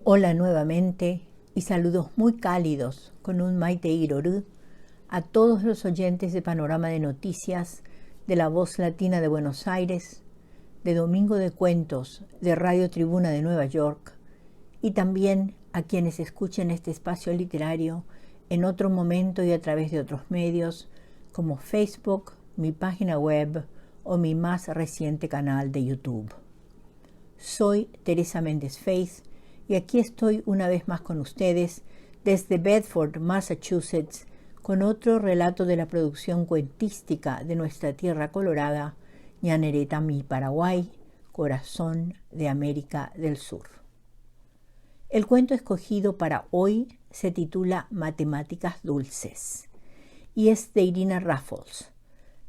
Hola nuevamente y saludos muy cálidos con un Maite Irorú a todos los oyentes de Panorama de Noticias, de La Voz Latina de Buenos Aires, de Domingo de Cuentos, de Radio Tribuna de Nueva York, y también a quienes escuchen este espacio literario en otro momento y a través de otros medios como Facebook, mi página web o mi más reciente canal de YouTube. Soy Teresa Méndez Faith y aquí estoy una vez más con ustedes desde Bedford, Massachusetts, con otro relato de la producción cuentística de nuestra tierra colorada, Ñaneretami, Paraguay, corazón de América del Sur. El cuento escogido para hoy se titula Matemáticas Dulces y es de Irina Raffles,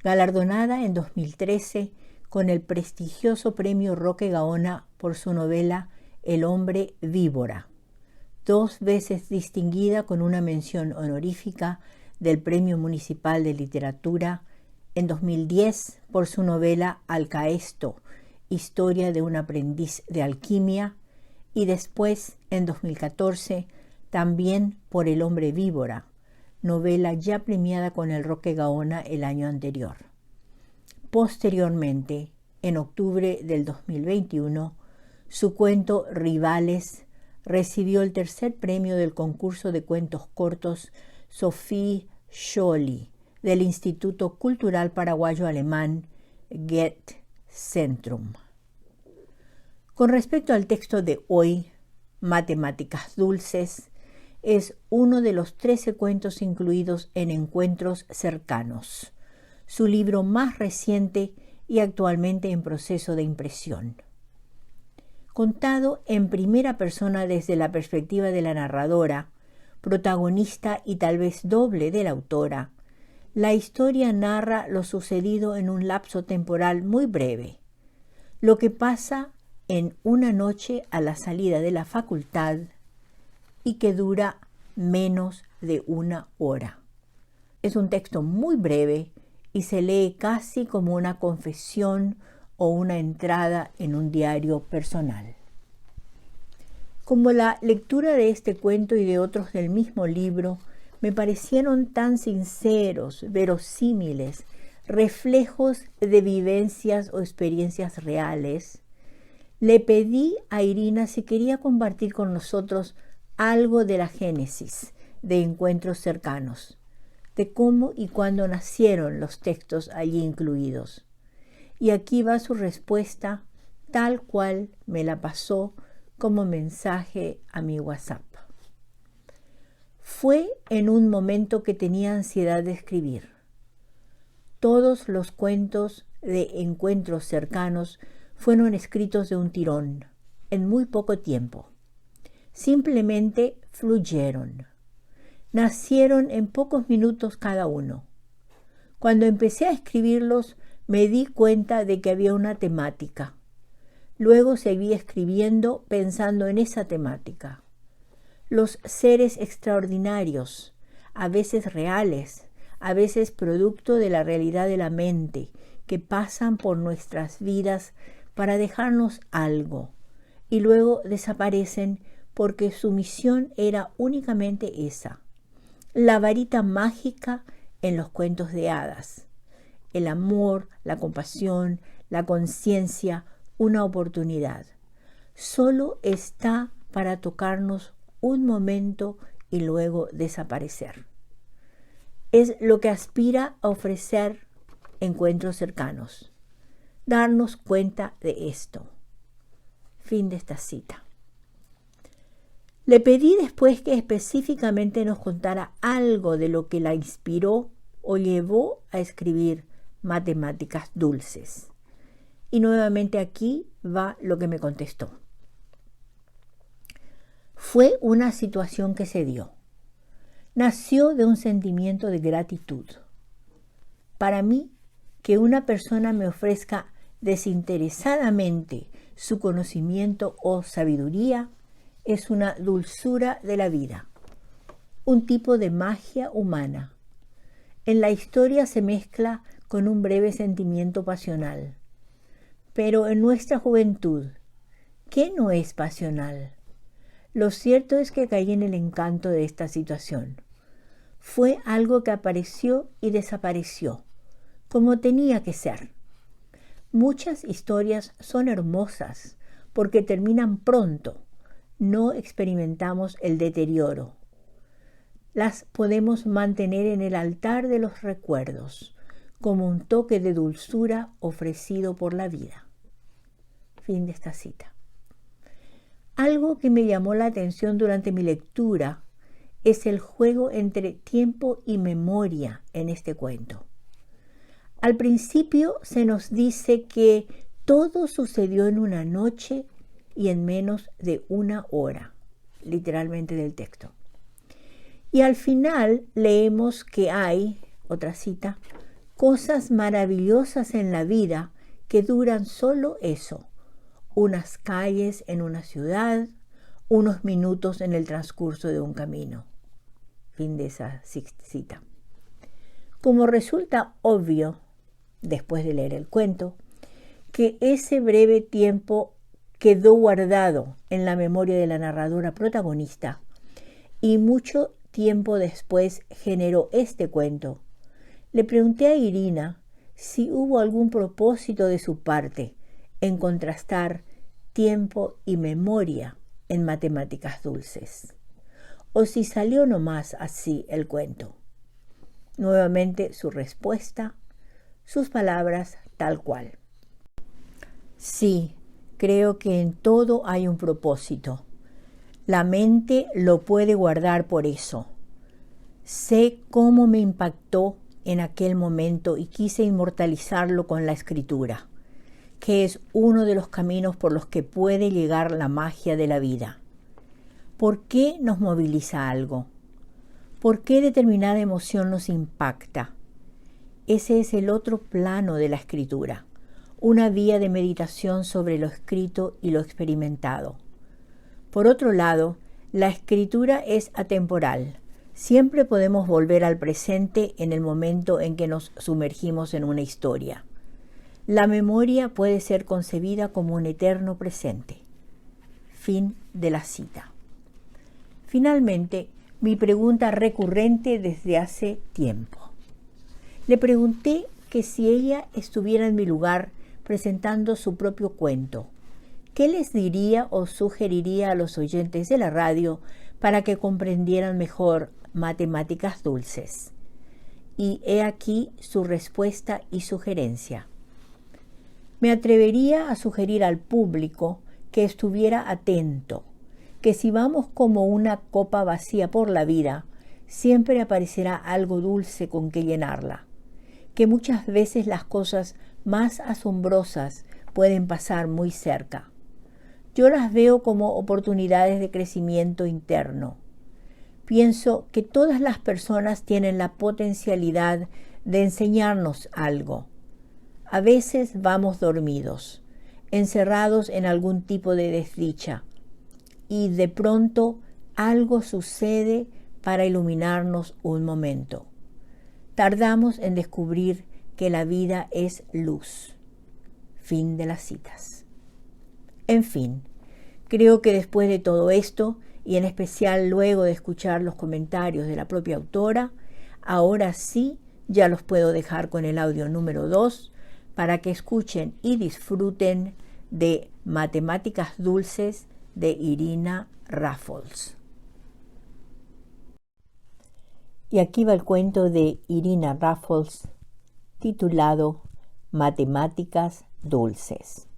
galardonada en 2013 con el prestigioso premio Roque Gaona por su novela El hombre víbora, 2 veces distinguida con una mención honorífica del Premio Municipal de Literatura, en 2010 por su novela Alcaesto, historia de un aprendiz de alquimia, y después, en 2014, también por El hombre víbora, novela ya premiada con el Roque Gaona el año anterior. Posteriormente, en octubre del 2021, su cuento Rivales recibió el tercer premio del concurso de cuentos cortos Sophie Scholl del Instituto Cultural Paraguayo Alemán Goethe Centrum. Con respecto al texto de hoy, Matemáticas Dulces, es uno de los 13 cuentos incluidos en Encuentros Cercanos, su libro más reciente y actualmente en proceso de impresión. Contado en primera persona desde la perspectiva de la narradora, protagonista y tal vez doble de la autora, la historia narra lo sucedido en un lapso temporal muy breve, lo que pasa en una noche a la salida de la facultad y que dura menos de 1 hora. Es un texto muy breve y se lee casi como una confesión o una entrada en un diario personal. Como la lectura de este cuento y de otros del mismo libro me parecieron tan sinceros, verosímiles, reflejos de vivencias o experiencias reales, le pedí a Irina si quería compartir con nosotros algo de la génesis de Encuentros Cercanos, de cómo y cuándo nacieron los textos allí incluidos. Y aquí va su respuesta, tal cual me la pasó como mensaje a mi WhatsApp. Fue en un momento que tenía ansiedad de escribir. Todos los cuentos de Encuentros Cercanos fueron escritos de un tirón, en muy poco tiempo. Simplemente fluyeron. Nacieron en pocos minutos cada uno. Cuando empecé a escribirlos, me di cuenta de que había una temática. Luego seguí escribiendo pensando en esa temática. Los seres extraordinarios, a veces reales, a veces producto de la realidad de la mente, que pasan por nuestras vidas para dejarnos algo y luego desaparecen porque su misión era únicamente esa, la varita mágica en los cuentos de hadas. El amor, la compasión, la conciencia, una oportunidad. Solo está para tocarnos un momento y luego desaparecer. Es lo que aspira a ofrecer Encuentros Cercanos. Darnos cuenta de esto. Fin de esta cita. Le pedí después que específicamente nos contara algo de lo que la inspiró o llevó a escribir Matemáticas Dulces. Y nuevamente aquí va lo que me contestó. Fue una situación que se dio. Nació de un sentimiento de gratitud. Para mí, que una persona me ofrezca desinteresadamente su conocimiento o sabiduría es una dulzura de la vida, un tipo de magia humana. En la historia se mezcla con un breve sentimiento pasional. Pero en nuestra juventud, ¿qué no es pasional? Lo cierto es que caí en el encanto de esta situación. Fue algo que apareció y desapareció, como tenía que ser. Muchas historias son hermosas porque terminan pronto. No experimentamos el deterioro. Las podemos mantener en el altar de los recuerdos, como un toque de dulzura ofrecido por la vida. Fin de esta cita. Algo que me llamó la atención durante mi lectura es el juego entre tiempo y memoria en este cuento. Al principio se nos dice que todo sucedió en una noche y en menos de una hora, literalmente del texto. Y al final leemos que hay, otra cita, cosas maravillosas en la vida que duran solo eso, unas calles en una ciudad, unos minutos en el transcurso de un camino. Fin de esa cita. Como resulta obvio, después de leer el cuento, que ese breve tiempo quedó guardado en la memoria de la narradora protagonista y mucho tiempo después generó este cuento, le pregunté a Irina si hubo algún propósito de su parte en contrastar tiempo y memoria en Matemáticas Dulces, o si salió nomás así el cuento. Nuevamente su respuesta, sus palabras tal cual. Sí, creo que en todo hay un propósito. La mente lo puede guardar por eso. Sé cómo me impactó en aquel momento y quise inmortalizarlo con la escritura, que es uno de los caminos por los que puede llegar la magia de la vida. ¿Por qué nos moviliza algo? ¿Por qué determinada emoción nos impacta? Ese es el otro plano de la escritura, una vía de meditación sobre lo escrito y lo experimentado. Por otro lado, la escritura es atemporal. Siempre podemos volver al presente en el momento en que nos sumergimos en una historia. La memoria puede ser concebida como un eterno presente. Fin de la cita. Finalmente, mi pregunta recurrente desde hace tiempo. Le pregunté que si ella estuviera en mi lugar presentando su propio cuento, ¿qué les diría o sugeriría a los oyentes de la radio para que comprendieran mejor Matemáticas Dulces? Y he aquí su respuesta y sugerencia. Me atrevería a sugerir al público que estuviera atento, que si vamos como una copa vacía por la vida, siempre aparecerá algo dulce con que llenarla, que muchas veces las cosas más asombrosas pueden pasar muy cerca. Yo las veo como oportunidades de crecimiento interno. Pienso que todas las personas tienen la potencialidad de enseñarnos algo. A veces vamos dormidos, encerrados en algún tipo de desdicha, y de pronto algo sucede para iluminarnos un momento. Tardamos en descubrir que la vida es luz. Fin de las citas. En fin, creo que después de todo esto, y en especial luego de escuchar los comentarios de la propia autora, ahora sí ya los puedo dejar con el audio número 2 para que escuchen y disfruten de Matemáticas Dulces de Irina Raffols. Y aquí va el cuento de Irina Raffols titulado Matemáticas Dulces.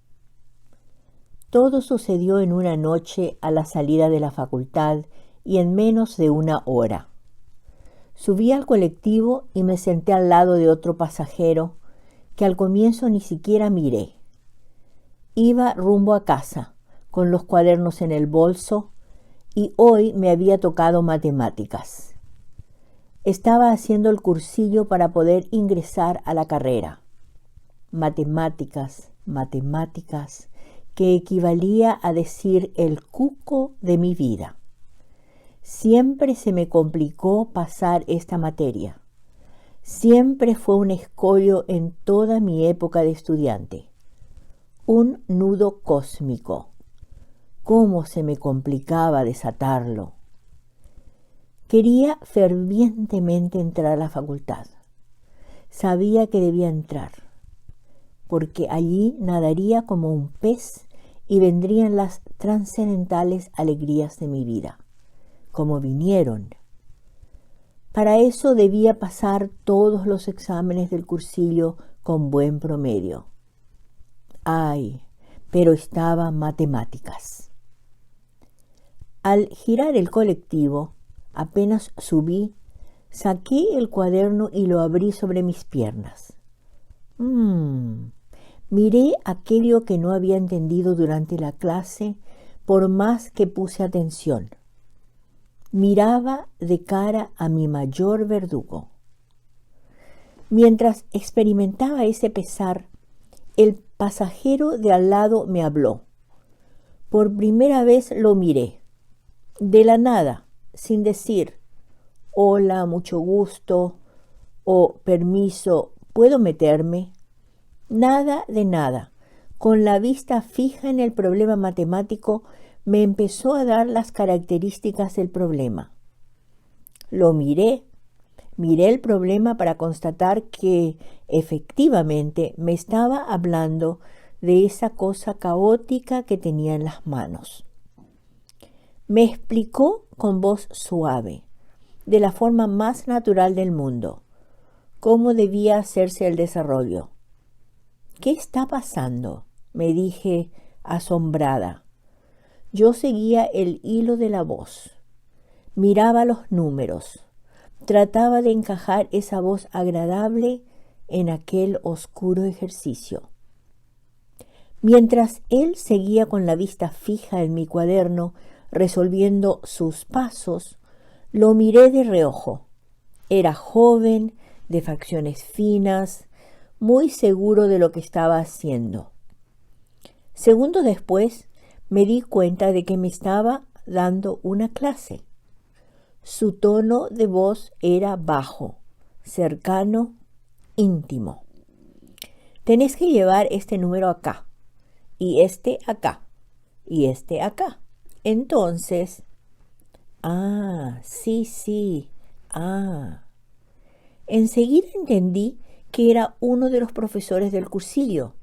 Todo sucedió en una noche a la salida de la facultad y en menos de una hora. Subí al colectivo y me senté al lado de otro pasajero que al comienzo ni siquiera miré. Iba rumbo a casa, con los cuadernos en el bolso, y hoy me había tocado matemáticas. Estaba haciendo el cursillo para poder ingresar a la carrera. Matemáticas, que equivalía a decir el cuco de mi vida. Siempre se me complicó pasar esta materia. Siempre fue un escollo en toda mi época de estudiante. Un nudo cósmico. cómo se me complicaba desatarlo. Quería fervientemente entrar a la facultad. Sabía que debía entrar, porque allí nadaría como un pez y vendrían las trascendentales alegrías de mi vida, como vinieron. Para eso debía pasar todos los exámenes del cursillo con buen promedio. ¡Ay! Pero estaba matemáticas. Al girar el colectivo, apenas subí, saqué el cuaderno y lo abrí sobre mis piernas. Miré aquello que no había entendido durante la clase, por más que puse atención. Miraba de cara a mi mayor verdugo. Mientras experimentaba ese pesar, el pasajero de al lado me habló. Por primera vez lo miré, de la nada, sin decir hola, mucho gusto o permiso, ¿puedo meterme? Nada de nada. Con la vista fija en el problema matemático, me empezó a dar las características del problema. Lo miré el problema para constatar que efectivamente me estaba hablando de esa cosa caótica que tenía en las manos. Me explicó con voz suave, de la forma más natural del mundo, cómo debía hacerse el desarrollo. ¿Qué está pasando?, me dije asombrada. Yo seguía el hilo de la voz, miraba los números, trataba de encajar esa voz agradable en aquel oscuro ejercicio. Mientras él seguía con la vista fija en mi cuaderno, resolviendo sus pasos, lo miré de reojo. Era joven, de facciones finas, muy seguro de lo que estaba haciendo. Segundos después, me di cuenta de que me estaba dando una clase. Su tono de voz era bajo, cercano, íntimo. Tenés que llevar este número acá, y este acá, y este acá. Entonces, sí. Enseguida entendí que era uno de los profesores del cursillo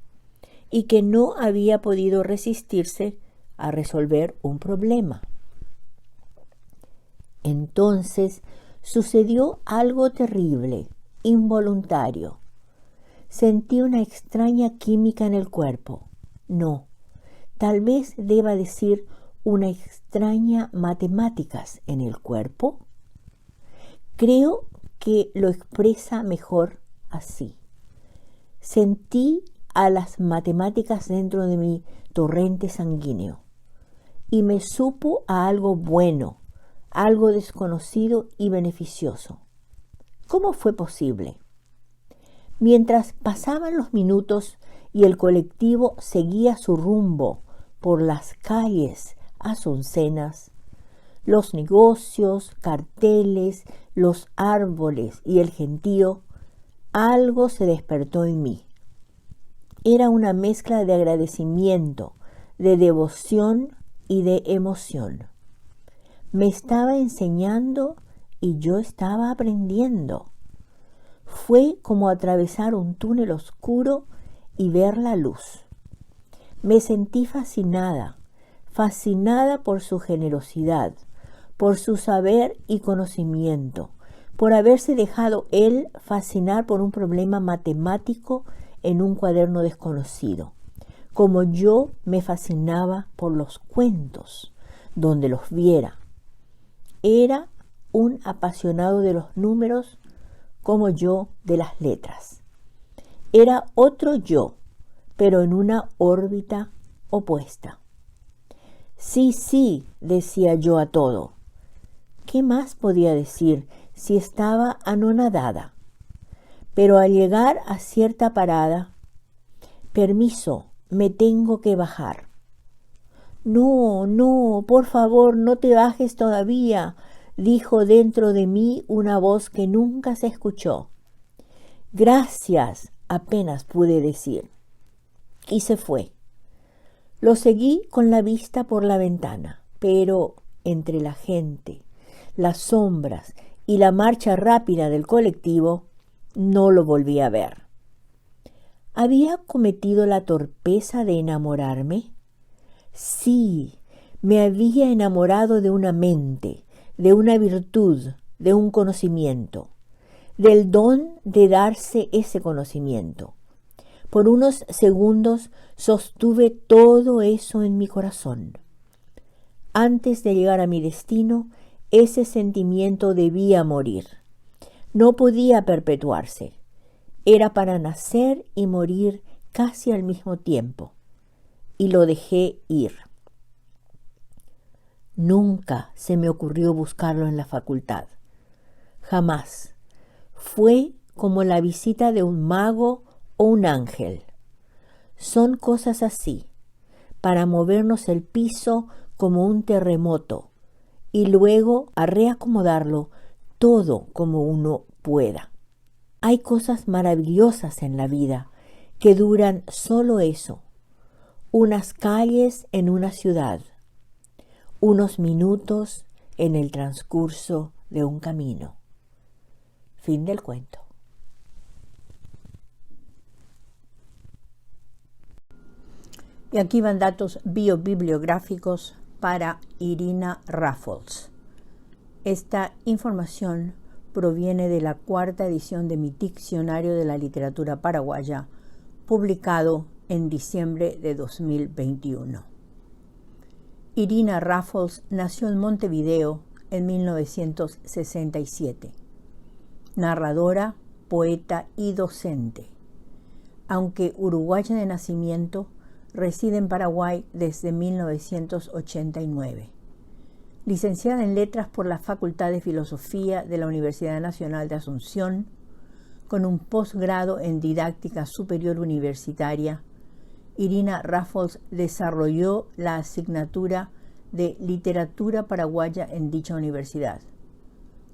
y que no había podido resistirse a resolver un problema. Entonces sucedió algo terrible, involuntario. Sentí una extraña química en el cuerpo. No, tal vez deba decir una extraña matemáticas en el cuerpo. Creo que lo expresa mejor así. Sentí a las matemáticas dentro de mi torrente sanguíneo y me supo a algo bueno, algo desconocido y beneficioso. ¿Cómo fue posible? Mientras pasaban los minutos y el colectivo seguía su rumbo por las calles azucenas, los negocios, carteles, los árboles y el gentío, algo se despertó en mí. Era una mezcla de agradecimiento, de devoción y de emoción. Me estaba enseñando y yo estaba aprendiendo. Fue como atravesar un túnel oscuro y ver la luz. Me sentí fascinada por su generosidad, por su saber y conocimiento, por haberse dejado él fascinar por un problema matemático en un cuaderno desconocido, como yo me fascinaba por los cuentos, donde los viera. Era un apasionado de los números como yo de las letras. Era otro yo, pero en una órbita opuesta. Sí, decía yo a todo. ¿Qué más podía decir si estaba anonadada? Pero al llegar a cierta parada, permiso, me tengo que bajar. No, por favor, no te bajes todavía, dijo dentro de mí una voz que nunca se escuchó. Gracias, apenas pude decir. Y se fue. Lo seguí con la vista por la ventana, pero entre la gente, las sombras y la marcha rápida del colectivo, no lo volví a ver. ¿Había cometido la torpeza de enamorarme? Sí, me había enamorado de una mente, de una virtud, de un conocimiento, del don de darse ese conocimiento. Por unos segundos sostuve todo eso en mi corazón. Antes de llegar a mi destino, ese sentimiento debía morir. No podía perpetuarse. Era para nacer y morir casi al mismo tiempo. Y lo dejé ir. Nunca se me ocurrió buscarlo en la facultad. Jamás. Fue como la visita de un mago o un ángel. Son cosas así, para movernos el piso como un terremoto y luego a reacomodarlo todo como uno pueda. Hay cosas maravillosas en la vida que duran solo eso, unas calles en una ciudad, unos minutos en el transcurso de un camino. Fin del cuento. Y aquí van datos biobibliográficos para Irina Raffles. Esta información proviene de la cuarta edición de mi Diccionario de la Literatura Paraguaya, publicado en diciembre de 2021. Irina Raffles nació en Montevideo en 1967. Narradora, poeta y docente. Aunque uruguaya de nacimiento, reside en Paraguay desde 1989. Licenciada en Letras por la Facultad de Filosofía de la Universidad Nacional de Asunción, con un posgrado en Didáctica Superior Universitaria, Irina Raffles desarrolló la asignatura de Literatura Paraguaya en dicha universidad.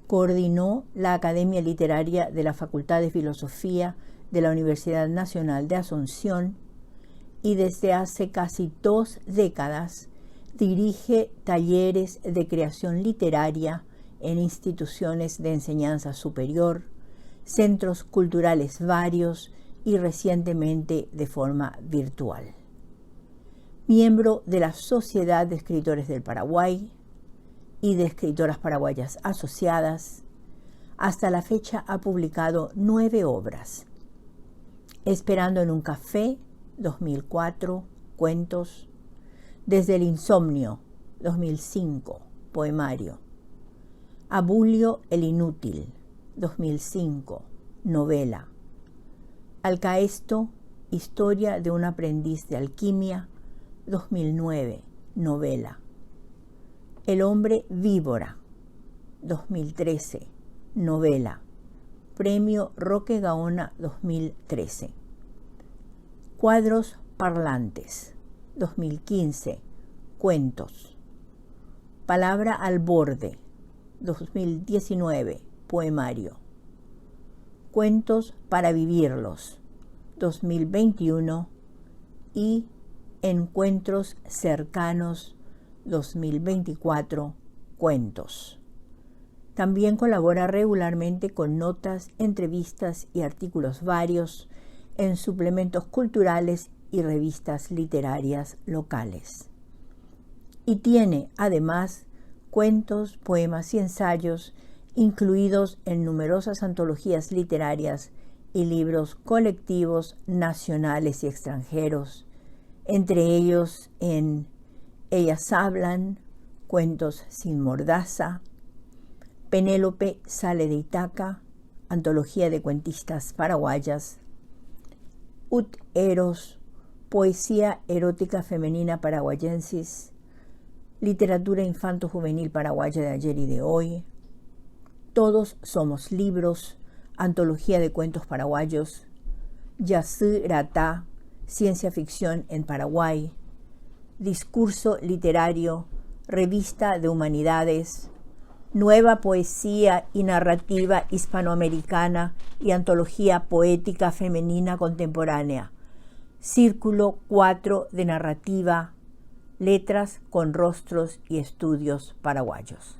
Coordinó la Academia Literaria de la Facultad de Filosofía de la Universidad Nacional de Asunción y desde hace casi 2 décadas dirige talleres de creación literaria en instituciones de enseñanza superior, centros culturales varios y recientemente de forma virtual. Miembro de la Sociedad de Escritores del Paraguay y de Escritoras Paraguayas Asociadas, hasta la fecha ha publicado 9 obras. Esperando en un café, 2004, cuentos. Desde el insomnio, 2005, poemario. Abulio el inútil, 2005, novela. Alcaesto, historia de un aprendiz de alquimia, 2009, novela. El hombre víbora, 2013, novela. Premio Roque Gaona 2013. Cuadros parlantes, 2015, cuentos. Palabra al borde, 2019, poemario. Cuentos para vivirlos, 2021 y Encuentros cercanos, 2024, cuentos. También colabora regularmente con notas, entrevistas y artículos varios en suplementos culturales y revistas literarias locales. Y tiene, además, cuentos, poemas y ensayos incluidos en numerosas antologías literarias y libros colectivos nacionales y extranjeros, entre ellos en Ellas hablan, Cuentos sin mordaza, Penélope sale de Itaca, antología de cuentistas paraguayas, Ut Eros, poesía erótica femenina paraguayensis, literatura infanto-juvenil paraguaya de ayer y de hoy, Todos somos libros, antología de cuentos paraguayos, Yací Ratá, ciencia ficción en Paraguay, discurso literario, revista de humanidades, nueva poesía y narrativa hispanoamericana y antología poética femenina contemporánea, Círculo 4 de narrativa, Letras con Rostros y Estudios Paraguayos.